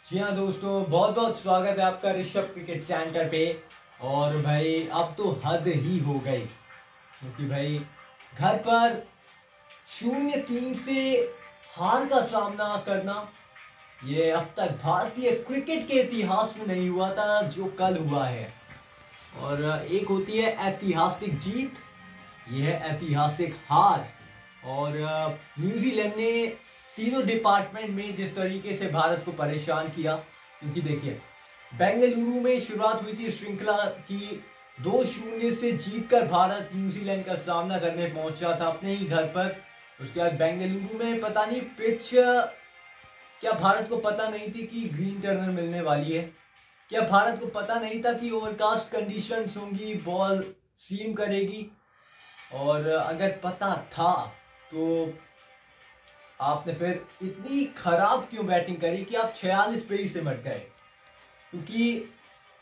जी हाँ दोस्तों, बहुत बहुत स्वागत है आपका ऋषभ क्रिकेट सेंटर पे। और भाई अब तो हद ही हो गई, क्योंकि भाई घर पर 0-3 से हार का सामना करना, ये अब तक भारतीय क्रिकेट के इतिहास में नहीं हुआ था जो कल हुआ है। और एक होती है ऐतिहासिक जीत, ये है ऐतिहासिक हार। और न्यूजीलैंड ने तीनों डिपार्टमेंट में जिस तरीके से भारत को परेशान किया, क्योंकि देखिए बेंगलुरु में शुरुआत हुई थी श्रृंखला की, 2-0 से जीतकर भारत न्यूजीलैंड का सामना करने पहुंचा था अपने ही घर पर। उसके बाद बेंगलुरु में पता नहीं पिच, क्या भारत को पता नहीं थी कि ग्रीन टर्नर मिलने वाली है? क्या भारत को पता नहीं था कि ओवरकास्ट कंडीशंस होंगी, बॉल सीम करेगी? और अगर पता था तो आपने फिर इतनी खराब क्यों बैटिंग करी कि आप 46 पे ही सिमट गए? क्योंकि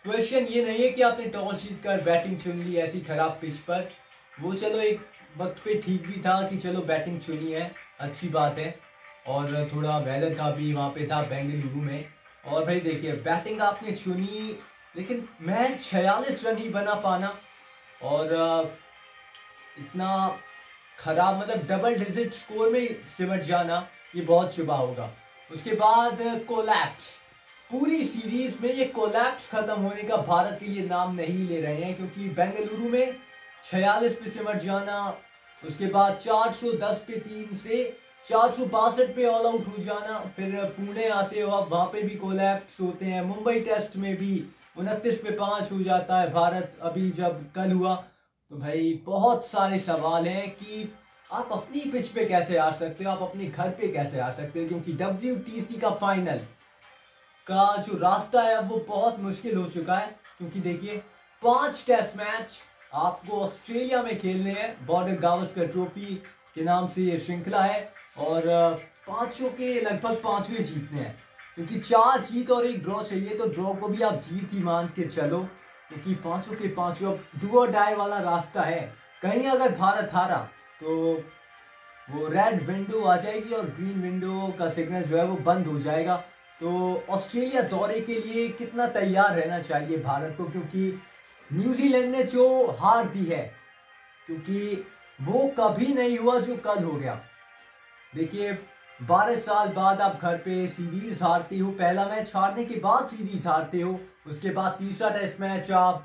क्वेश्चन ये नहीं है कि आपने टॉस जीतकर बैटिंग चुन ली ऐसी खराब पिच पर। वो चलो एक वक्त पे ठीक भी था कि चलो बैटिंग चुनी है, अच्छी बात है। और थोड़ा वेदर का भी वहाँ पे था बेंगलुरु में। और भाई देखिए बैटिंग आपने चुनी, लेकिन मैच 46 रन ही बना पाना और इतना खराब, मतलब डबल डिजिट स्कोर में सिमट जाना, ये बहुत चुभा होगा। उसके बाद कोलैप्स, पूरी सीरीज में ये कोलैप्स खत्म होने का भारत के लिए नाम नहीं ले रहे हैं, क्योंकि बेंगलुरु में 46 पे सिमट जाना, उसके बाद 410 पे 3 से 462 पे ऑल आउट हो जाना, फिर पुणे आते हो आप, वहां पे भी कोलैप्स होते हैं। मुंबई टेस्ट में भी 29 पे 5 हो जाता है भारत, अभी जब कल हुआ। तो भाई बहुत सारे सवाल हैं कि आप अपनी पिच पे कैसे आ सकते हो, आप अपने घर पे कैसे आ सकते हो, क्योंकि WTC का फाइनल का जो रास्ता है वो बहुत मुश्किल हो चुका है। क्योंकि देखिए 5 टेस्ट मैच आपको ऑस्ट्रेलिया में खेलने हैं, बॉर्डर गावस्कर ट्रॉफी के नाम से ये श्रृंखला है, और पांचों के लगभग 5वें जीतने हैं, क्योंकि 4 जीत और 1 ड्रॉ चाहिए। तो ड्रॉ को भी आप जीत ही मान के चलो, क्योंकि पांचों के पांचों डू और डाई वाला रास्ता है। कहीं अगर भारत हारा तो वो रेड विंडो आ जाएगी और ग्रीन विंडो का सिग्नल जो है वो बंद हो जाएगा। तो ऑस्ट्रेलिया दौरे के लिए कितना तैयार रहना चाहिए भारत को, क्योंकि न्यूजीलैंड ने जो हार दी है, क्योंकि वो कभी नहीं हुआ जो कल हो गया। देखिए 12 साल बाद आप घर पे सीरीज हारते हो, पहला मैच हारने के बाद सीरीज हारते हो, उसके बाद तीसरा टेस्ट मैच आप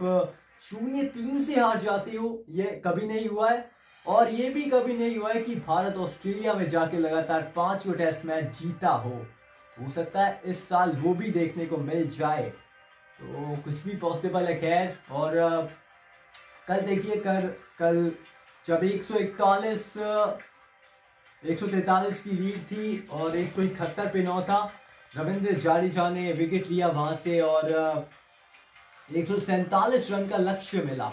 0-3 से हार जाते हो, ये कभी नहीं हुआ है। और ये भी कभी नहीं हुआ है कि भारत ऑस्ट्रेलिया में जाके लगातार 5 टेस्ट मैच जीता हो सकता है इस साल वो भी देखने को मिल जाए, तो कुछ भी पॉसिबल है। खैर, और कल देखिए कल जब 143 की लीड थी और 171 पे 9 था, रविंद्र जडेजा ने विकेट लिया वहां से और 147 रन का लक्ष्य मिला।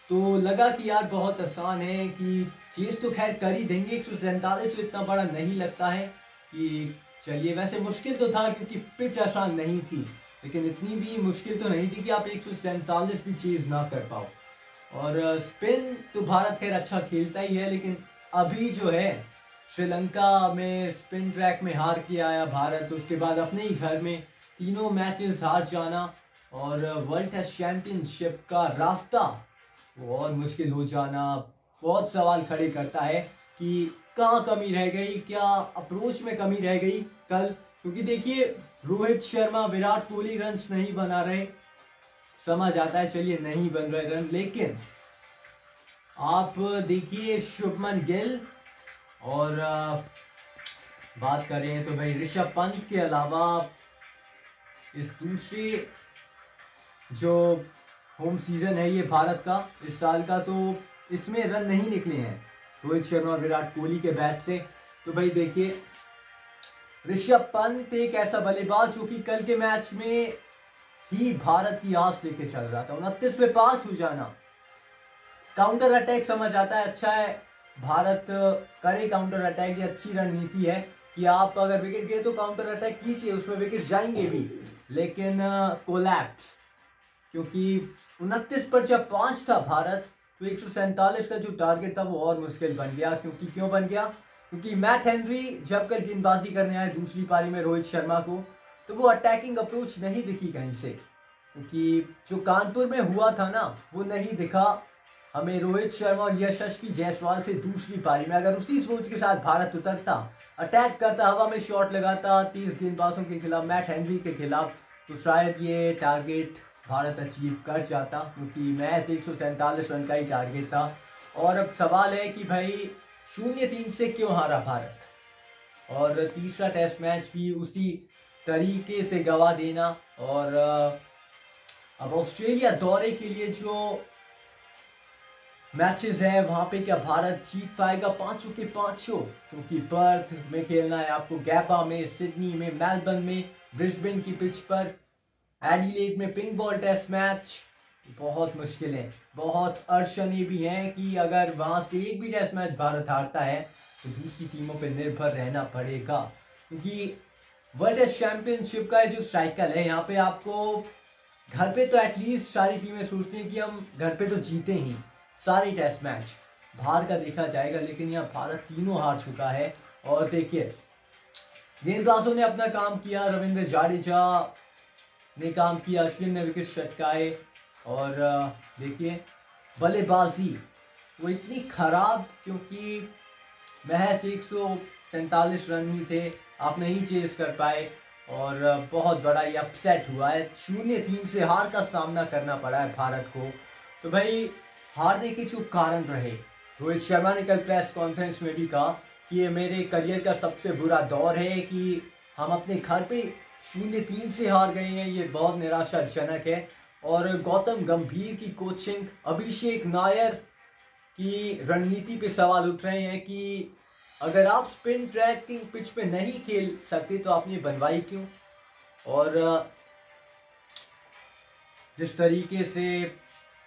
तो लगा कि यार बहुत आसान है, कि चीज तो खैर कर ही देंगे। 147 तो इतना बड़ा नहीं लगता है कि चलिए, वैसे मुश्किल तो था क्योंकि पिच आसान नहीं थी, लेकिन इतनी भी मुश्किल तो नहीं थी कि आप 147 भी चीज ना कर पाओ। और स्पिन तो भारत खैर अच्छा खेलता ही है, लेकिन अभी जो है श्रीलंका में स्पिन ट्रैक में हार के आया भारत, उसके बाद अपने ही घर में तीनों मैचेस हार जाना और वर्ल्ड टेस्ट चैंपियनशिप का रास्ता वो और मुश्किल हो जाना, बहुत सवाल खड़े करता है कि कहाँ कमी रह गई, क्या अप्रोच में कमी रह गई कल। क्योंकि देखिए रोहित शर्मा, विराट कोहली रन्स नहीं बना रहे, समझ आता है चलिए नहीं बन रहे रन, लेकिन आप देखिए शुभमन गिल और बात करें तो भाई ऋषभ पंत के अलावा इस दूसरे जो होम सीजन है ये भारत का इस साल का, तो इसमें रन नहीं निकले हैं रोहित शर्मा और विराट कोहली के बैट से। तो भाई देखिए ऋषभ पंत एक ऐसा बल्लेबाज जो कि कल के मैच में ही भारत की आस लेके चल रहा था। 29 पे 5 हो जाना, काउंटर अटैक समझ आता है, अच्छा है भारत करे काउंटर अटैक, ये अच्छी रणनीति है कि आप अगर विकेट गिरे तो काउंटर अटैक कीजिए, उसमें विकेट जाएंगे भी। लेकिन कोलैप्स, क्योंकि 29 पर जब 5 था भारत, तो 147 का जो टारगेट था वो और मुश्किल बन गया। क्यों बन गया? क्योंकि मैट हेनरी जब कल गेंदबाजी करने आए दूसरी पारी में रोहित शर्मा को, तो वो अटैकिंग अप्रोच नहीं दिखी कहीं से, क्योंकि जो कानपुर में हुआ था ना वो नहीं दिखा हमें रोहित शर्मा और यशस्वी जायसवाल से दूसरी पारी में। अगर उसी सोच के साथ भारत उतरता, अटैक करता, हवा में शॉट लगाता 30 गेंदबाजों के खिलाफ, मैट हेनरी के खिलाफ, तो शायद ये टारगेट भारत अचीव कर जाता, क्योंकि मैच 147 रन का ही टारगेट था। और अब सवाल है कि भाई 0-3 से क्यों हारा भारत, और तीसरा टेस्ट मैच भी उसी तरीके से गवा देना। और अब ऑस्ट्रेलिया दौरे के लिए जो मैचेस है वहां पे क्या भारत जीत पाएगा 5 के 5? क्योंकि पर्थ में खेलना है आपको, गैबा में, सिडनी में, मेलबर्न में, ब्रिस्बेन की पिच पर, एडिलेड में पिंक बॉल टेस्ट मैच। बहुत मुश्किल है, बहुत अड़चने भी हैं कि अगर वहां से एक भी टेस्ट मैच भारत हारता है तो दूसरी टीमों पर निर्भर रहना पड़ेगा, क्योंकि वर्ल्ड टेस्ट चैंपियनशिप का जो साइकिल है यहाँ पे आपको घर पे तो एटलीस्ट सारी टीमें सोचती हैं कि हम घर पे तो जीते ही सारे टेस्ट मैच, बाहर का देखा जाएगा। लेकिन यहाँ भारत तीनों हार चुका है। और देखिए गेंदबाजों ने अपना काम किया, रविंद्र जाडेजा ने काम किया, अश्विन ने विकेट चटकाए। और देखिए बल्लेबाजी वो इतनी खराब, क्योंकि महज 147 रन ही थे, आप नहीं चेस कर पाए और बहुत बड़ा ये अपसेट हुआ है। 0-3 से हार का सामना करना पड़ा है भारत को। तो भाई हारने के जो कारण रहे, रोहित शर्मा ने कल प्रेस कॉन्फ्रेंस में भी कहा कि ये मेरे करियर का सबसे बुरा दौर है कि हम अपने घर पे 0-3 से हार गए हैं, ये बहुत निराशाजनक है। और गौतम गंभीर की कोचिंग, अभिषेक नायर की रणनीति पे सवाल उठ रहे हैं कि अगर आप स्पिन ट्रैकिंग पिच पे नहीं खेल सकते तो आपने बनवाई क्यों। और जिस तरीके से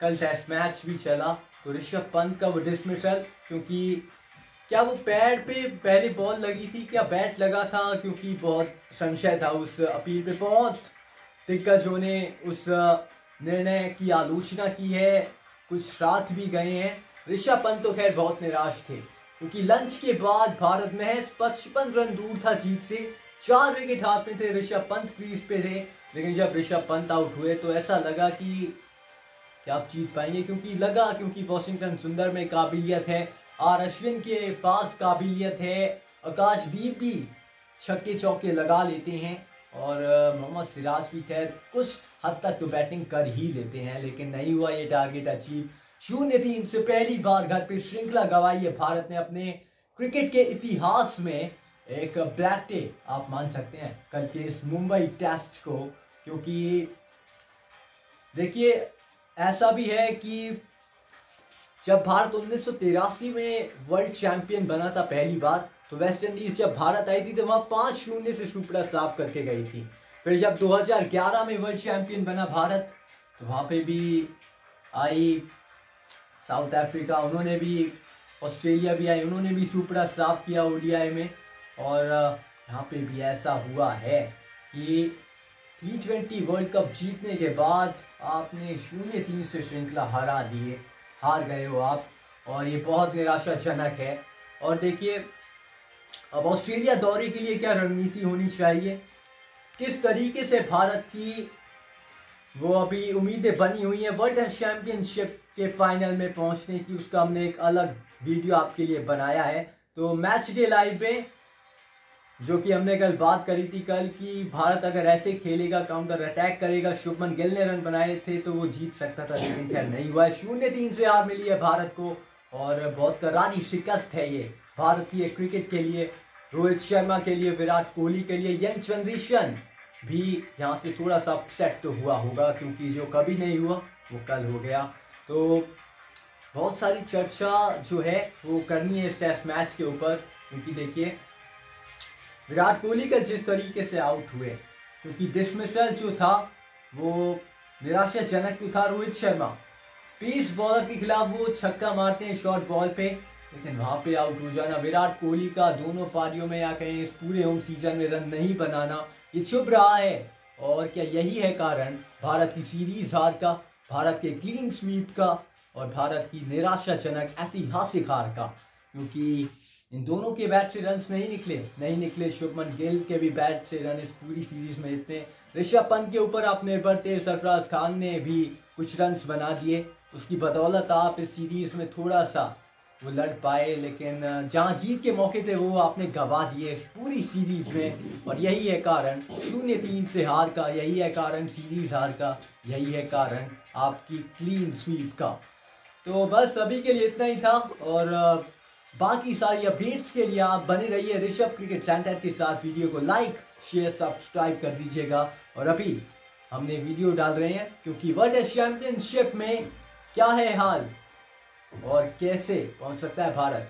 कल टेस्ट मैच भी चला तो ऋषभ पंत का वो डिसमिसल, क्योंकि क्या वो पैड पे पहले बॉल लगी थी, क्या बैट लगा था, क्योंकि बहुत संशय था उस अपील पे। बहुत दिग्गजों ने उस निर्णय की आलोचना की है, कुछ साथ भी गए हैं। ऋषभ पंत तो खैर बहुत निराश थे, क्योंकि लंच के बाद भारत महज 55 रन दूर था जीत से, 4 विकेट हाथ में थे, ऋषभ पंत क्रीज पे थे। लेकिन जब ऋषभ पंत आउट हुए तो ऐसा लगा कि क्या आप जीत पाएंगे, क्योंकि वॉशिंगटन सुंदर में काबिलियत है, आर अश्विन के पास काबिलियत है, आकाशदीप भी छक्के चौके लगा लेते हैं, और मोहम्मद सिराज भी खैर कुछ हद तक तो बैटिंग कर ही लेते हैं। लेकिन नहीं हुआ ये टारगेट अचीव। 0-3 से पहली बार घर पे श्रृंखला गवाई है भारत ने अपने क्रिकेट के इतिहास में। एक ब्लैक डे आप मान सकते हैं कल के इस मुंबई टेस्ट को, क्योंकि देखिए ऐसा भी है कि जब भारत 1983 में वर्ल्ड चैंपियन बना था पहली बार, तो वेस्ट इंडीज जब भारत आई थी तो वहां 5-0 से सुपड़ा साफ करके गई थी। फिर जब 2011 में वर्ल्ड चैंपियन बना भारत तो वहां पे भी आई साउथ अफ्रीका, उन्होंने भी, ऑस्ट्रेलिया भी आई, उन्होंने भी सुपड़ा साफ किया ओडीआई में। और यहाँ पे भी ऐसा हुआ है कि T20 वर्ल्ड कप जीतने के बाद आपने 0-3 से श्रृंखला हार गए हो आप, और ये बहुत निराशाजनक है। और देखिए अब ऑस्ट्रेलिया दौरे के लिए क्या रणनीति होनी चाहिए, किस तरीके से भारत की वो अभी उम्मीदें बनी हुई हैं वर्ल्ड टेस्ट चैंपियनशिप के फाइनल में पहुंचने की, उसका हमने एक अलग वीडियो आपके लिए बनाया है। तो मैच डे लाइव में जो कि हमने कल बात करी थी कल कि भारत अगर ऐसे खेलेगा, काउंटर अटैक करेगा, शुभमन गिल ने रन बनाए थे तो वो जीत सकता था, लेकिन खैर नहीं हुआ। 0-3 से हार मिली है भारत को, और बहुत करारी शिकस्त है ये भारतीय क्रिकेट के लिए, रोहित शर्मा के लिए, विराट कोहली के लिए। यंग जनरेशन भी यहाँ से थोड़ा सा अपसेट तो हुआ होगा, क्योंकि जो कभी नहीं हुआ वो कल हो गया। तो बहुत सारी चर्चा जो है वो करनी है इस टेस्ट मैच के ऊपर, क्योंकि देखिए विराट कोहली का जिस तरीके से आउट हुए, क्योंकि डिसमिसल जो था वो निराशाजनक तो था। रोहित शर्मा पेस बॉलर के खिलाफ वो छक्का मारते हैं शॉर्ट बॉल पे, लेकिन वहां पे आउट हो जाना। विराट कोहली का दोनों पारियों में या कहें इस पूरे होम सीजन में रन नहीं बनाना, ये चुभ रहा है। और क्या यही है कारण भारत की सीरीज हार का, भारत के क्लीन स्वीप का, और भारत की निराशाजनक ऐतिहासिक हार का? क्योंकि इन दोनों के बैट से रन नहीं निकले। शुभमन गिल के भी बैट से रन इस पूरी सीरीज में इतने। ऋषभ पंत के ऊपर अपने बढ़ते सरफराज खान ने भी कुछ रन्स बना दिए, उसकी बदौलत आप इस सीरीज में थोड़ा सा वो लड़ पाए, लेकिन जहां जीत के मौके थे वो आपने गवा दिए इस पूरी सीरीज में। और यही है कारण 0-3 से हार का, यही है कारण सीरीज हार का, यही है कारण आपकी क्लीन स्वीप का। तो बस अभी के लिए इतना ही था, और बाकी सारी अपडेट्स के लिए आप बने रहिए ऋषभ क्रिकेट सेंटर के साथ। वीडियो को लाइक शेयर सब्सक्राइब कर दीजिएगा। और अभी हमने वीडियो डाल रहे हैं क्योंकि वर्ल्ड चैंपियनशिप में क्या है हाल और कैसे पहुंच सकता है भारत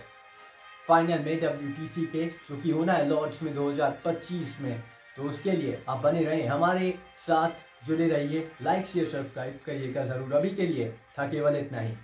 फाइनल में WTC के, जो कि होना है लॉर्ड्स में 2025 में। तो उसके लिए आप बने रहें हमारे साथ, जुड़े रहिए, लाइक शेयर सब्सक्राइब करिएगा जरूर। अभी के लिए था केवल इतना ही।